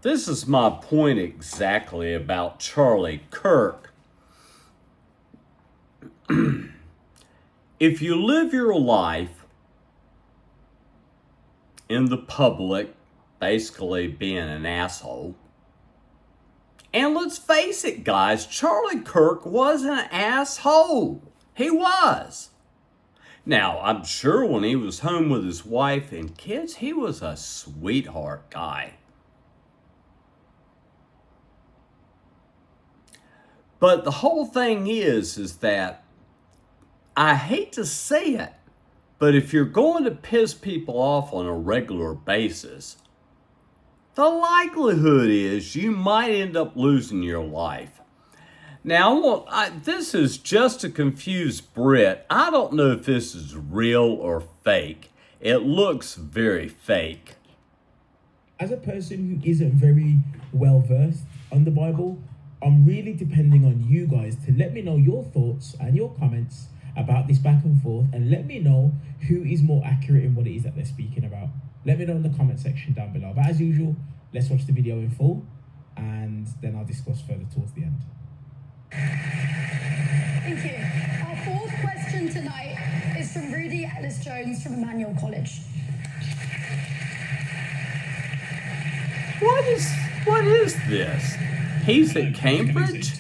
This is my point exactly about Charlie Kirk. If you live your life in the public, basically being an asshole, and let's face it, guys, Charlie Kirk was an asshole. He was. Now, I'm sure when he was home with his wife and kids, he was a sweetheart guy. But the whole thing is that I hate to say it, but if you're going to piss people off on a regular basis, the likelihood is you might end up losing your life. Now, this is just to confuse Brit. I don't know if this is real or fake. It looks very fake. As a person who isn't very well versed on the Bible, I'm really depending on you guys to let me know your thoughts and your comments about this back and forth, and let me know who is more accurate in what it is that they're speaking about. Let me know in the comment section down below. But as usual, let's watch the video in full, and then I'll discuss further towards the end. Thank you. Our fourth question tonight is from Rudy Ellis-Jones from Emmanuel College. What is this? He's at Cambridge?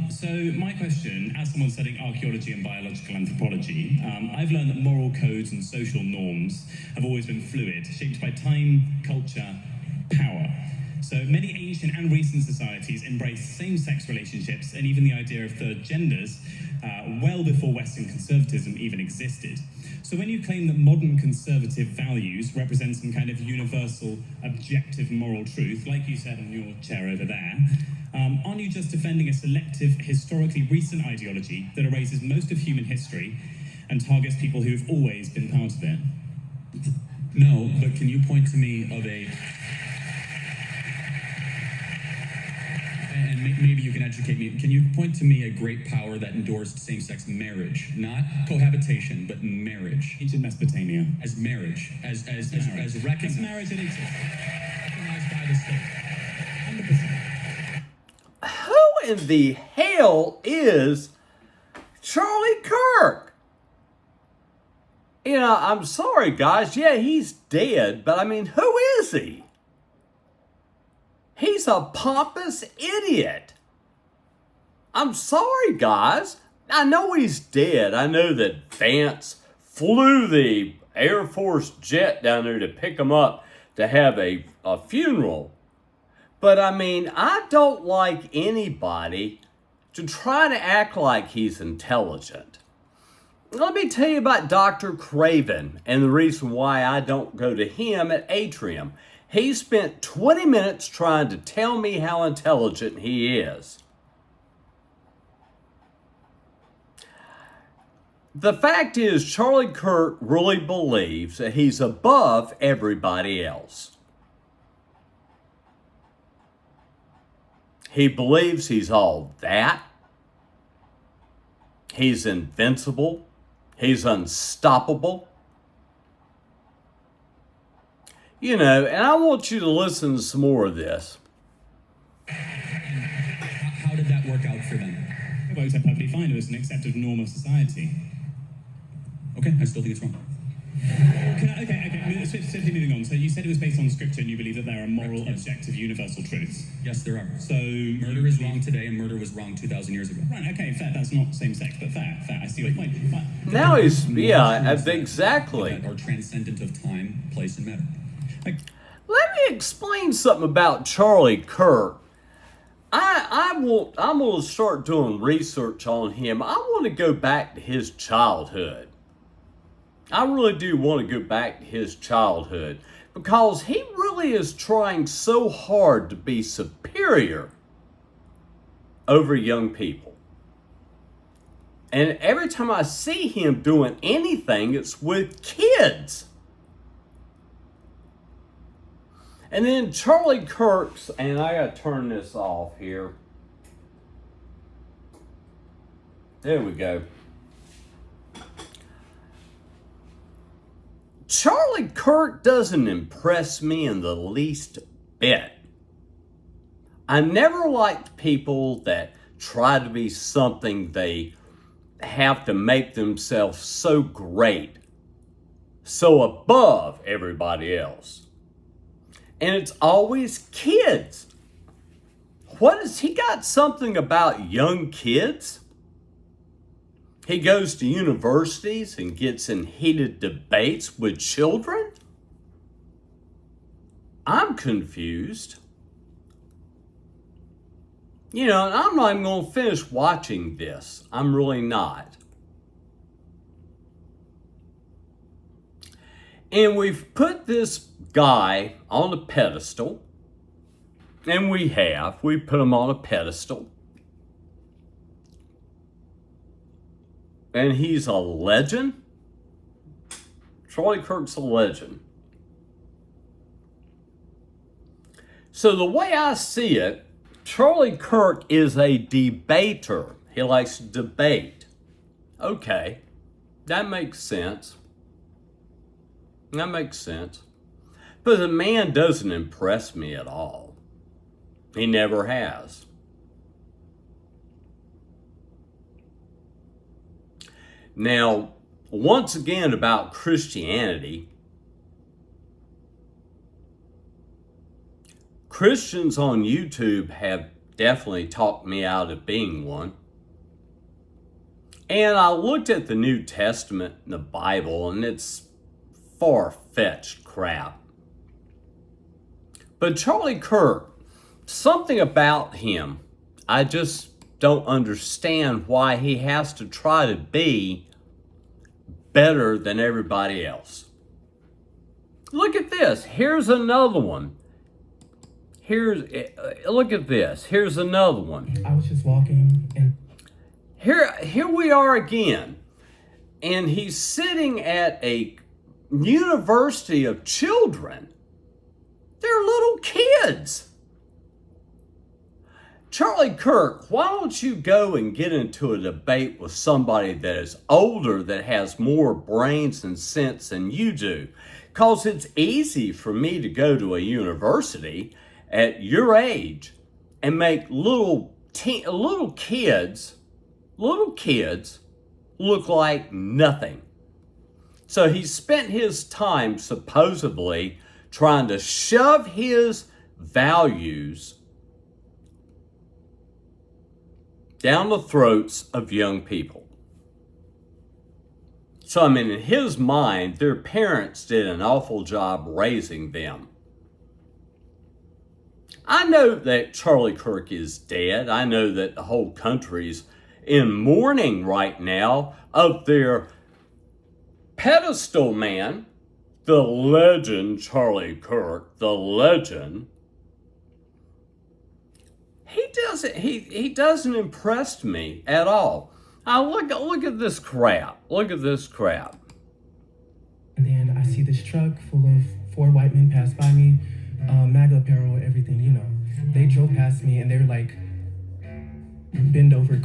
So my question, as someone studying archaeology and biological anthropology, I've learned that moral codes and social norms have always been fluid, shaped by time, culture, power. So many ancient and recent societies embrace same-sex relationships and even the idea of third genders well before Western conservatism even existed. So when you claim that modern conservative values represent some kind of universal, objective moral truth, like you said on your chair over there, aren't you just defending a selective, historically recent ideology that erases most of human history and targets people who've always been part of it? No, but can you point to me of a... And maybe you can educate me. Can you point to me a great power that endorsed same-sex marriage? Not cohabitation, but marriage. Ancient Mesopotamia. As marriage. As marriage. recognized. As marriage that exists. Recognized by the state. 100%. Who in the hell is Charlie Kirk? You know, I'm sorry, guys. Yeah, he's dead, but I mean, who is he? He's a pompous idiot. I'm sorry, guys. I know he's dead. I know that Vance flew the Air Force jet down there to pick him up to have a funeral. But I mean, I don't like anybody to try to act like he's intelligent. Let me tell you about Dr. Craven and the reason why I don't go to him at Atrium. He spent 20 minutes trying to tell me how intelligent he is. The fact is, Charlie Kirk really believes that he's above everybody else. He believes he's all that. He's invincible. He's unstoppable. You know, and I want you to listen to some more of this. How did that work out for them? It worked out perfectly fine. It was an accepted norm of society. Okay, I still think it's wrong. Okay. Swiftly moving on. So you said it was based on scripture and you believe that there are moral, objective, universal truths. Yes, there are. So murder is wrong today and murder was wrong 2,000 years ago. Right, okay, fair. That's not same-sex, but fair. I see your point. Fine. Now he's, yeah, exactly. That are transcendent of time, place, and matter. Let me explain something about Charlie Kirk. I'm going to start doing research on him. I want to go back to his childhood. I really do want to go back to his childhood because he really is trying so hard to be superior over young people. And every time I see him doing anything, it's with kids. And then Charlie Kirk's, and I gotta turn this off here. There we go. Charlie Kirk doesn't impress me in the least bit. I never liked people that try to be something they have to make themselves so great, so above everybody else. And it's always kids. What has he got something about young kids? He goes to universities and gets in heated debates with children? I'm confused. You know, and I'm not even going to finish watching this. I'm really not. And we've put this guy on a pedestal. And we put him on a pedestal. And he's a legend. Charlie Kirk's a legend. So the way I see it, Charlie Kirk is a debater. He likes to debate. Okay, that makes sense. That makes sense. But the man doesn't impress me at all. He never has. Now, once again about Christianity, Christians on YouTube have definitely talked me out of being one. And I looked at the New Testament and the Bible, and it's far-fetched crap. But Charlie Kirk, something about him, I just don't understand why he has to try to be better than everybody else. Look at this. Here's another one. Look at this. Here's another one. I was just walking and Here we are again. And he's sitting at a university of children. They're little kids. Charlie Kirk, why don't you go and get into a debate with somebody that is older, that has more brains and sense than you do? Because it's easy for me to go to a university at your age and make little kids look like nothing. So he spent his time supposedly trying to shove his values down the throats of young people. So, I mean, in his mind, their parents did an awful job raising them. I know that Charlie Kirk is dead. I know that the whole country's in mourning right now of their pedestal man, the legend Charlie Kirk, the legend. He doesn't impress me at all. Now look at this crap. Look at this crap. And then I see this truck full of 4 white men pass by me, MAGA apparel, everything, you know. They drove past me and they were like, bend over.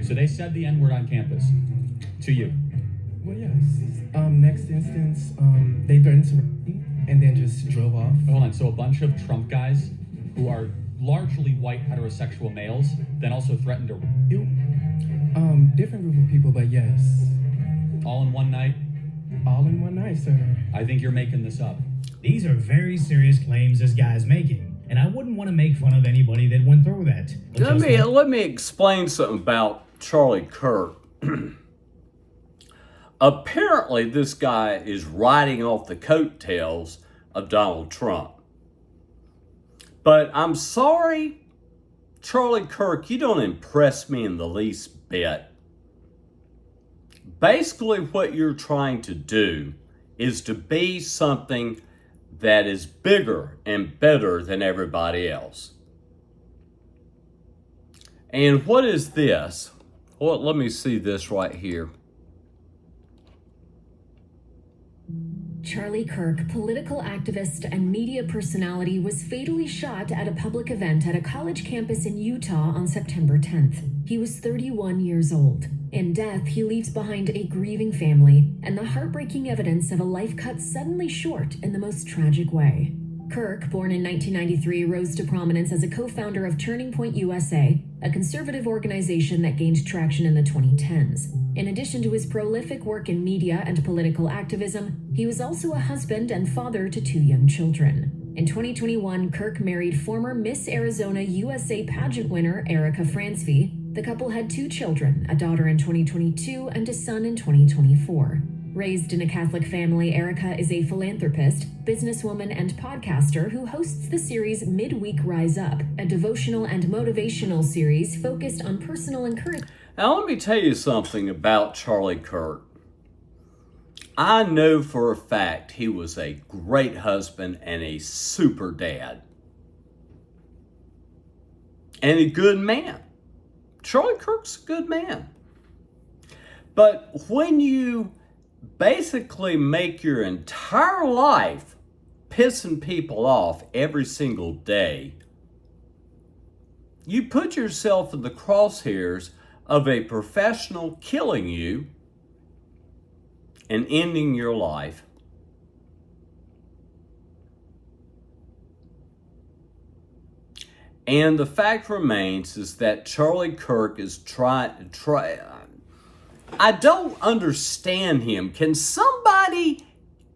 So they said the N-word on campus to you. Well, yes. Next instance, they threatened to me and then just drove off. Hold on. So a bunch of Trump guys who are largely white heterosexual males then also threatened to you? Different group of people, but yes. All in one night? All in one night, sir. I think you're making this up. These are very serious claims this guy's making, and I wouldn't want to make fun of anybody that went through that. Let me explain something about Charlie Kirk. Apparently, this guy is riding off the coattails of Donald Trump. But I'm sorry, Charlie Kirk, you don't impress me in the least bit. Basically, what you're trying to do is to be something that is bigger and better than everybody else. And what is this? Well, let me see this right here. Charlie Kirk, political activist and media personality, was fatally shot at a public event at a college campus in Utah on September 10th. He was 31 years old. In death, he leaves behind a grieving family and the heartbreaking evidence of a life cut suddenly short in the most tragic way. Kirk, born in 1993, rose to prominence as a co-founder of Turning Point USA, a conservative organization that gained traction in the 2010s. In addition to his prolific work in media and political activism, he was also a husband and father to 2 young children. In 2021, Kirk married former Miss Arizona USA pageant winner Erica Francevy. The couple had 2 children, a daughter in 2022 and a son in 2024. Raised in a Catholic family, Erica is a philanthropist, businesswoman, and podcaster who hosts the series Midweek Rise Up, a devotional and motivational series focused on personal encouragement. Now, let me tell you something about Charlie Kirk. I know for a fact he was a great husband and a super dad. And a good man. Charlie Kirk's a good man. But when you basically make your entire life pissing people off every single day, you put yourself in the crosshairs of a professional killing you and ending your life. And the fact remains is that Charlie Kirk is I don't understand him. Can somebody,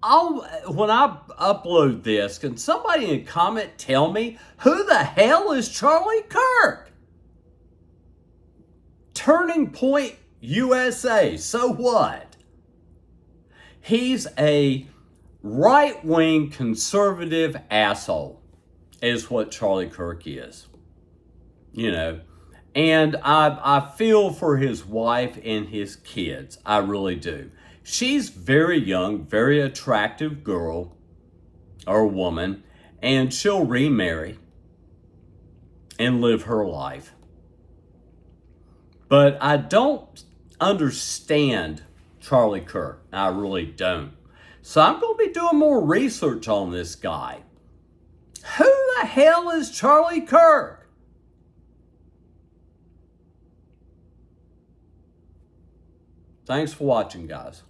when I upload this, can somebody in a comment tell me who the hell is Charlie Kirk? Turning Point USA, so what? He's a right-wing conservative asshole, is what Charlie Kirk is. You know, and I feel for his wife and his kids. I really do. She's very young, very attractive girl or woman, and she'll remarry and live her life. But I don't understand Charlie Kirk. I really don't. So I'm going to be doing more research on this guy. Who the hell is Charlie Kirk? Thanks for watching, guys.